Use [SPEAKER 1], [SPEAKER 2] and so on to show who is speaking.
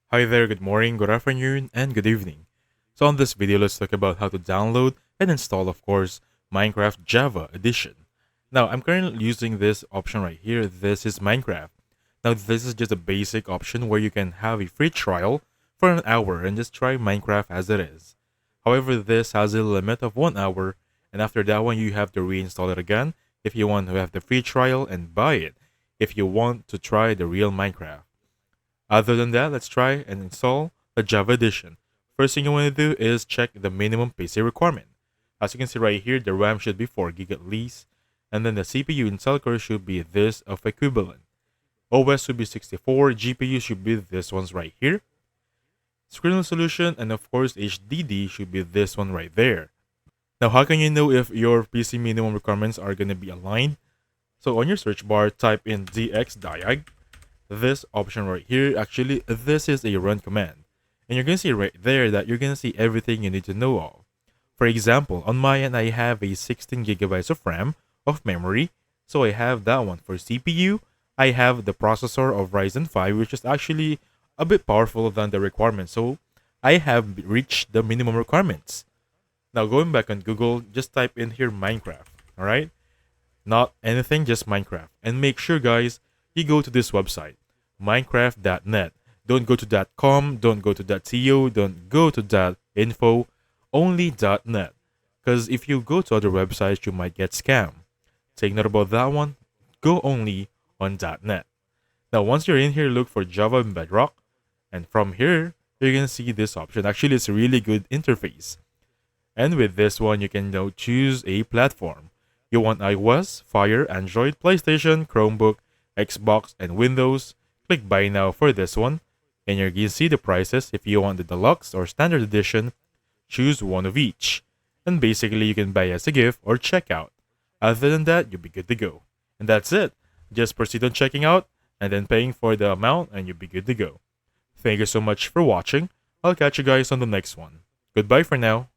[SPEAKER 1] Hi there, good morning, good afternoon, and good evening. So on this video, let's talk about how to download and install, of course, Minecraft Java Edition. Now, I'm currently using this option right here. This is Minecraft. Now, this is just a basic option where you can have a free trial for an hour and just try Minecraft as it is. However, this has a limit of 1 hour, and after that one, you have to reinstall it again if you want to have the free trial and buy it if you want to try the real Minecraft. Other than that, let's try and install the Java Edition. First thing you want to do is check the minimum PC requirement. As you can see right here, the RAM should be 4 gig at least, and then the CPU Intel core should be this of equivalent. OS should be 64, GPU should be this one's right here. Screen resolution and of course HDD should be this one right there. Now how can you know if your PC minimum requirements are going to be aligned? So on your search bar, type in dxdiag. This option right here, actually this is a run command, and you're gonna see right there that you're gonna see everything you need to know of. For example, on my end I have a 16 gigabytes of RAM of memory, so I have that one. For CPU, I have the processor of Ryzen 5, which is actually a bit powerful than the requirement, so I have reached the minimum requirements. Now going back on Google, just type in here Minecraft. Alright, not anything, just Minecraft, and make sure guys you go to this website, minecraft.net. Don't go to .com, don't go to .co, don't go to .info, only .net. Because if you go to other websites, you might get scammed. Take note about that one. Go only on .net. Now, once you're in here, look for Java and Bedrock. And from here, you're going to see this option. Actually, it's a really good interface. And with this one, you can now choose a platform. You want iOS, Fire, Android, PlayStation, Chromebook, Xbox, and Windows. Click buy now for this one, and you're going to see the prices. If you want the deluxe or standard edition, choose one of each, and basically you can buy as a gift or check out. Other than that, you'll be good to go. And that's it. Just proceed on checking out and then paying for the amount, and you'll be good to go. Thank you so much for watching. I'll catch you guys on the next one. Goodbye for now.